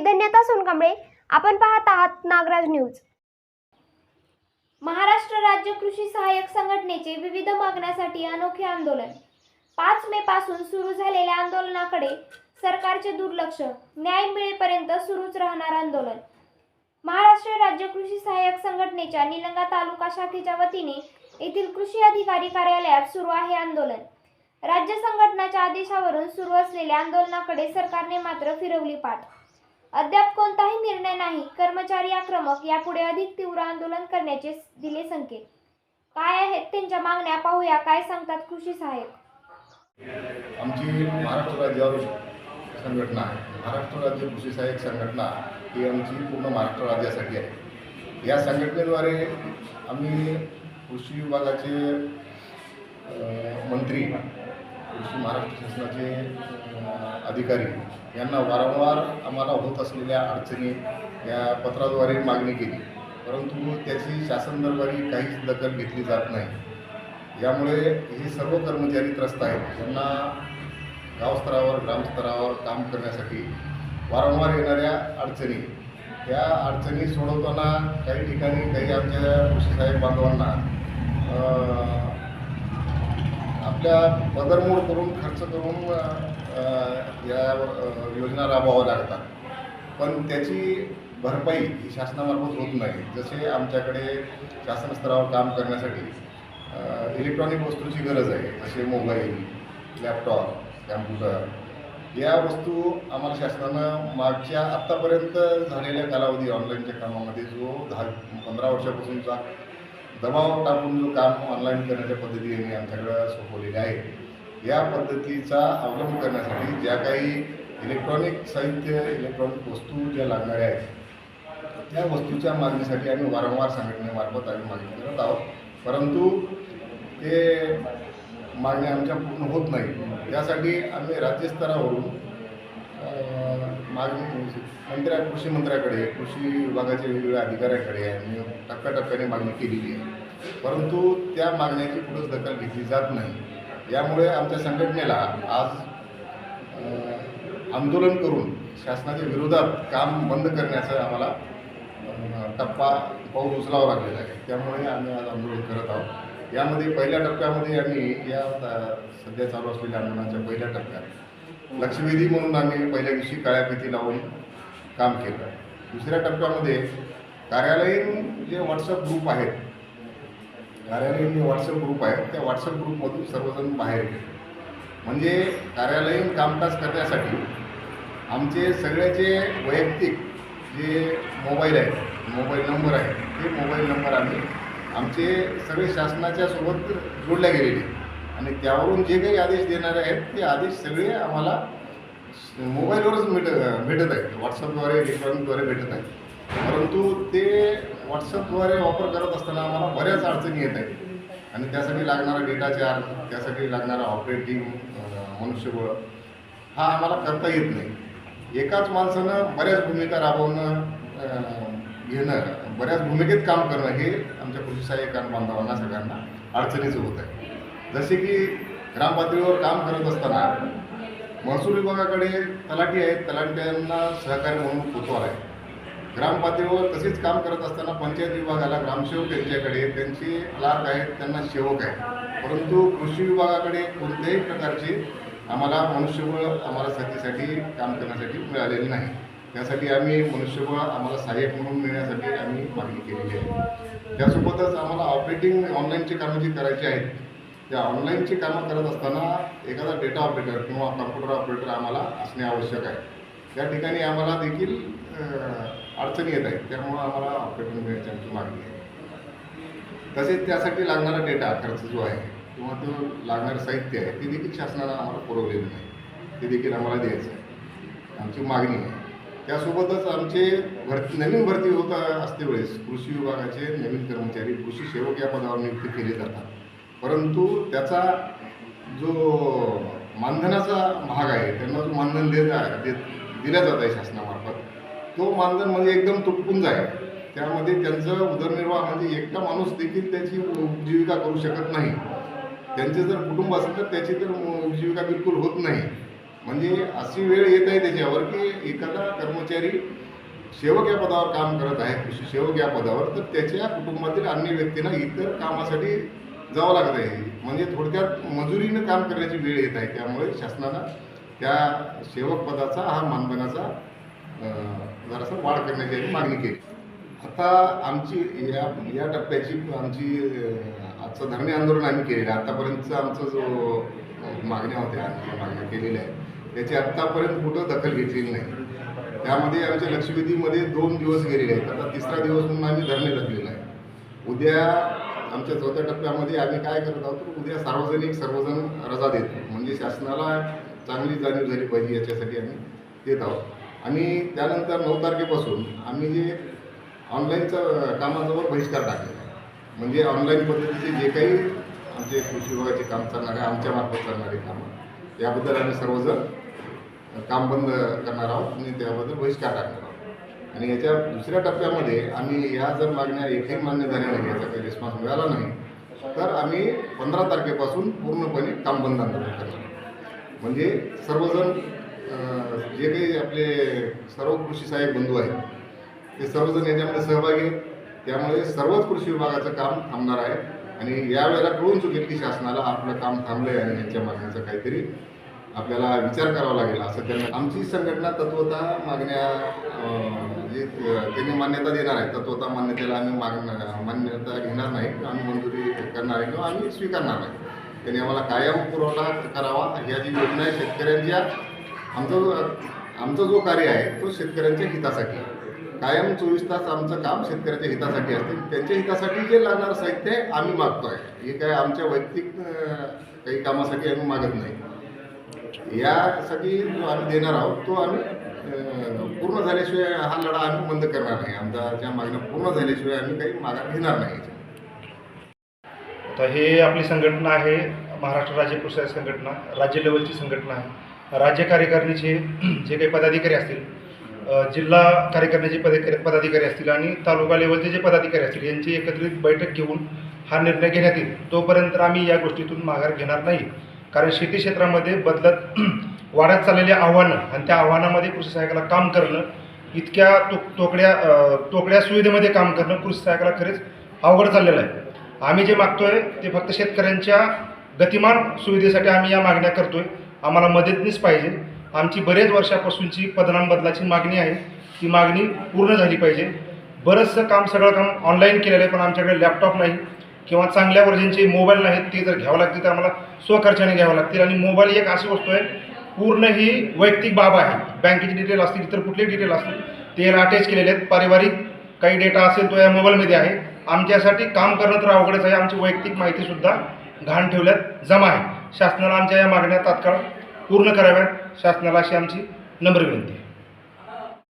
धन्यता सोनकांबळे. आपण पाहत आहात नागराज न्यूज. महाराष्ट्र राज्य कृषी सहाय्यक संघटनेचे विविध मागण्यांसाठी अनोखे आंदोलन. 5 मे पासून सुरू झालेल्या आंदोलनाकडे सरकारचे दुर्लक्ष, न्याय मिळेपर्यंत सुरूच राहणार आंदोलन. महाराष्ट्र राज्य कृषी सहाय्यक संघटनेच्या निलंगा तालुका शाखेच्या वतीने येथील कृषी अधिकारी कार्यालयात सुरू आहे आंदोलन. राज्य संघटनाच्या आदेशावरून सुरू असलेल्या आंदोलनाकडे सरकारने मात्र फिरवली पाठ. अद्याप कोणताही निर्णय नाही. कर्मचारी आक्रमक. यापुढे अधिक तीव्र आंदोलन करण्याचे दिले संकेत. काय आहेत त्यांच्या मागण्या, पाहूया काय सांगतात कृषी सहाय्यक. आमची महाराष्ट्र राज्यावर संघटना आहे. महाराष्ट्र राज्य कृषी सहाय्यक संघटना ही आमची पूर्ण महाराष्ट्र राज्यासाठी आहे. या संघटनेद्वारे आम्ही कृषी विभागाचे मंत्री, कृषी महाराष्ट्र शासनाचे अधिकारी यांना वारंवार आम्हाला होत असलेल्या अडचणी या पत्राद्वारे मागणी केली, परंतु त्याची शासन दरबारी काहीच दखल घेतली जात नाही. यामुळे हे सर्व कर्मचारी त्रस्त आहेत. त्यांना गावस्तरावर, ग्रामस्तरावर काम करण्यासाठी वारंवार येणाऱ्या अडचणी, त्या अडचणी सोडवताना काही ठिकाणी काही आमच्या कृषी सहाय्यक बांधवांना आपल्या पदरमोड करून, खर्च करून या योजना राबवाव्या लागतात, पण त्याची भरपाई ही शासनामार्फत होत नाही. जसे आमच्याकडे शासन स्तरावर काम करण्यासाठी इलेक्ट्रॉनिक वस्तूंची गरज आहे, जसे मोबाईल, लॅपटॉप, कॅम्प्युटर, या वस्तू आम्हाला शासनानं मागच्या आत्तापर्यंत झालेल्या कालावधी ऑनलाईनच्या कामामध्ये जो 10-15 वर्षापासूनचा दबाव टाकून जो काम ऑनलाईन करण्याच्या पद्धतीने आमच्याकडं सोपवलेल्या आहेत, या पद्धतीचा अवलंब करण्यासाठी ज्या काही इलेक्ट्रॉनिक साहित्य, इलेक्ट्रॉनिक वस्तू ज्या लागणाऱ्या आहेत, त्या वस्तूच्या मागणीसाठी आम्ही वारंवार संघटनेमार्फत आम्ही मागणी करत आहोत, परंतु ते मागण्या आमच्या पूर्ण होत नाही. त्यासाठी आम्ही राज्यस्तरावरून मागणी कृषी मंत्र्याकडे, कृषी विभागाच्या वेगवेगळ्या अधिकाऱ्याकडे आम्ही टप्प्याटप्प्याने मागणी केलेली आहे, परंतु त्या मागण्याची कुठंच दखल घेतली जात नाही. यामुळे आमच्या संघटनेला आज आंदोलन करून शासनाच्या विरोधात काम बंद करण्याचं आम्हाला पाऊल उचलावं लागलेलं आहे. त्यामुळे आम्ही आज आंदोलन करत आहोत. यामध्ये पहिल्या टप्प्यामध्ये आम्ही या सध्या चालू असलेल्या आंदोलनाच्या पहिल्या टप्प्यात लक्षवेधी म्हणून आम्ही पहिल्या दिवशी काळ्या फिती लावून काम केलं. दुसऱ्या टप्प्यामध्ये कार्यालयीन जे व्हॉट्सअप ग्रुप आहेत, त्या व्हॉट्सअप ग्रुपमधून सर्वजण बाहेर गेले. म्हणजे कार्यालयीन कामकाज करण्यासाठी आमचे सगळ्याचे वैयक्तिक जे मोबाईल आहेत, मोबाईल नंबर आहेत, ते मोबाईल नंबर आम्ही आमचे सगळे शासनाच्या सोबत जोडल्या गेलेले आणि त्यावरून जे काही आदेश देणारे आहेत ते आदेश सगळे आम्हाला मोबाईलवरच भेटत आहेत, व्हॉट्सअपद्वारे, इलेक्ट्रॉनिकद्वारे भेटत आहेत. परंतु ते व्हॉट्सअपद्वारे वापर करत असताना आम्हाला बऱ्याच अडचणी येत आहेत आणि त्यासाठी लागणारा डेटा चार्ज, त्यासाठी लागणारा ऑपरेटिंग मनुष्यबळ हा आम्हाला करता येत नाही. एकाच माणसानं बऱ्याच भूमिका राबवणं, घेणं, बऱ्याच भूमिकेत काम करणं हे आमच्या कृषी सहाय्यक बांधवांना सगळ्यांना अडचणीचं होत आहे. जसे की ग्रामपातळीवर काम करत असताना महसूल विभागाकडे तलाठी आहेत, तलाठ्यांना सहकार्य म्हणून कोतवाल आहे. ग्रामपातळीवर तसेच काम करत असताना पंचायत विभागाला ग्रामसेवक यांच्याकडे त्यांचे क्लार्क आहेत, त्यांना सेवक आहे, परंतु कृषी विभागाकडे कोणत्याही प्रकारचे आम्हाला मनुष्यबळ आम्हाला साथीसाठी काम करण्यासाठी मिळालेले नाही. त्यासाठी आम्ही मनुष्यबळ आम्हाला सहाय्यक म्हणून मिळण्यासाठी आम्ही मागणी केलेली आहे. त्यासोबतच आम्हाला ऑपरेटिंग ऑनलाईनची कामं जी करायची आहेत, त्या ऑनलाईनची कामं करत असताना एखादा डेटा ऑपरेटर किंवा कॉम्प्युटर ऑपरेटर आम्हाला असणे आवश्यक आहे. त्या ठिकाणी आम्हाला देखील अडचणी येत आहेत, त्यामुळं आम्हाला ऑपरेटर मिळण्याची आमची मागणी आहे. तसेच त्यासाठी लागणारा डेटा खर्च जो आहे किंवा तो लागणारं साहित्य आहे ते देखील शासनानं आम्हाला पुरवलेलं नाही, ते देखील आम्हाला द्यायचं आहे, आमची मागणी आहे. त्यासोबतच आमचे नवीन भरती होत असते वेळेस कृषी विभागाचे नवीन कर्मचारी कृषी सेवक या पदावर नियुक्त केले जातात, परंतु त्याचा जो मानधनाचा भाग आहे, त्यांना जो मानधन दिल्या जात आहे शासनामार्फत, तो मानधन म्हणजे एकदम तुटपुंज आहे. त्यामध्ये त्यांचं उदरनिर्वाह म्हणजे एकटा माणूस देखील त्याची उपजीविका करू शकत नाही. त्यांचे जर कुटुंब असेल तर त्याची तर उपजीविका बिलकुल होत नाही. म्हणजे अशी वेळ येत आहे त्याच्यावर की एखादा कर्मचारी सेवक या पदावर काम करत आहे, कृषी सेवक या पदावर, तर त्याच्या कुटुंबातील अन्य व्यक्तींना इतर कामासाठी जावं लागत आहे. म्हणजे थोडक्यात मजुरीनं काम करण्याची वेळ येत आहे. त्यामुळे शासनानं त्या सेवक पदाचा हा मानधनाचा जरासा वाढ करण्याची मागणी केली. आता आमची या टप्प्याची आमची आजचं धरणे आंदोलन आम्ही केलेलं आहे. आत्तापर्यंतचा आमचा जो मागण्या होत्या, आम्ही मागण्या केलेल्या आहे, त्याची आत्तापर्यंत कुठं दखल घेतलेली नाही. त्यामध्ये आमच्या लक्षवेधीमध्ये 2 दिवस गेलेले आहेत. आता 3रा दिवस म्हणून आम्ही धरणे धरलेलं आहे. उद्या आमच्या 4थ्या टप्प्यामध्ये आम्ही काय करत आहोत, तर उद्या सर्वजण रजा देतो. म्हणजे शासनाला चांगली जाणीव झाली पाहिजे याच्यासाठी आम्ही देत आहोत. आणि त्यानंतर 9 तारखेपासून आम्ही जे ऑनलाईनचं कामांवर बहिष्कार टाकलेला आहे. म्हणजे ऑनलाईन पद्धतीचे जे काही आमचे कृषी विभागाचे काम चालणार आहे, आमच्या मार्फत चालणारे कामं, याबद्दल आम्ही सर्वजण काम बंद करणार आहोत आणि त्याबद्दल बहिष्कार टाकणार आहोत. आणि याच्या 2ऱ्या टप्प्यामध्ये आम्ही या जर मागण्या एकही मान्य झाल्या नाही, याचा काही रिस्पॉन्स मिळाला नाही, तर आम्ही 15 तारखेपासून पूर्णपणे काम बंद आंदोलन करणार. म्हणजे सर्वजण जे काही आपले सर्व कृषी सहाय्यक बंधू आहेत ते सर्वजण याच्यामध्ये सहभागी आहेत. त्यामुळे सर्वच कृषी विभागाचं काम थांबणार आहे. आणि यावेळेला कळून चुकेल की शासनाला आपलं काम थांबलं आहे आणि यांच्या मागण्याचा काहीतरी आपल्याला विचार करावा लागेल असं त्यांना. आमची संघटना तत्वतः मागण्या जे त्यांनी मान्यता देणार आहे, तत्वतः मान्यतेला आम्ही मान्यता घेणार नाही, आम्ही मंजुरी करणार आहे किंवा आम्ही स्वीकारणार नाही. त्यांनी आम्हाला कायम पुरवठा करावा. ह्या जी योजना आहे शेतकऱ्यांच्या, आमचं जो कार्य आहे तो शेतकऱ्यांच्या हितासाठी आहे. कायम 24 तास आमचं काम शेतकऱ्याच्या हितासाठी असते. त्यांच्या हितासाठी जे लागणारं साहित्य आहे आम्ही मागतो आहे. हे काय आमच्या वैयक्तिक काही कामासाठी आम्ही मागत नाही. यासाठी जो आम्ही देणार आहोत तो आम्ही पूर्ण झाल्याशिवाय हा लढा आम्ही बंद करणार नाही. आमच्या मागण्या पूर्ण झाल्याशिवाय आम्ही काही माघार घेणार नाही. आता हे आपली संघटना आहे, महाराष्ट्र राज्य कृषी सहाय्यक संघटना, राज्य लेवलची संघटना आहे. राज्य कार्यकारिणीचे जे काही पदाधिकारी असतील, जिल्हा कार्यकारिणीचे पदाधिकारी असतील आणि तालुका लेवलचे जे पदाधिकारी असतील, यांची एकत्रित बैठक घेऊन हा निर्णय घेण्यात येईल. तोपर्यंत आम्ही या गोष्टीतून माघार घेणार नाही. कारण शेती क्षेत्रामध्ये बदलत वाढत चाललेली आव्हानं आणि त्या आव्हानामध्ये कृषी सहाय्यकाला काम करणं, इतक्या तोकड्या सुविधेमध्ये काम करणं कृषी सहाय्यकाला खरेच अवघड चाललेलं आहे. आम्ही जे मागतोय ते फक्त शेतकऱ्यांच्या गतिमान सुविधेसाठी आम्ही या मागण्या करतोय. आम्हाला मदतनीस पाहिजे. आमची बरेच वर्षापासूनची पदनाम बदलाची मागणी आहे, ती मागणी पूर्ण झाली पाहिजे. सगळं काम ऑनलाईन केलेलं आहे, पण आमच्याकडे लॅपटॉप नाही किंवा चांगल्या वर्जनचे मोबाईल नाहीत. ते जर घ्यावं लागतील तर आम्हाला स्वखर्चाने घ्यावं लागतील. आणि मोबाईल एक अशी वस्तू आहे, पूर्ण ही वैयक्तिक बाब आहे. बँकेची डिटेल असतील, इतर कुठले डिटेल असतील ते याला अटॅच केलेले आहेत. पारिवारिक काही डेटा असेल तो या मोबाईलमध्ये आहे. आमच्यासाठी काम करणं तर अवघडच आहे. आमची वैयक्तिक माहितीसुद्धा घाण ठेवल्यात जमा आहे. शासनाला आमच्या या मागण्या तात्काळ पूर्ण कराव्यात. शासनाला अशी आमची नम्र विनंती आहे.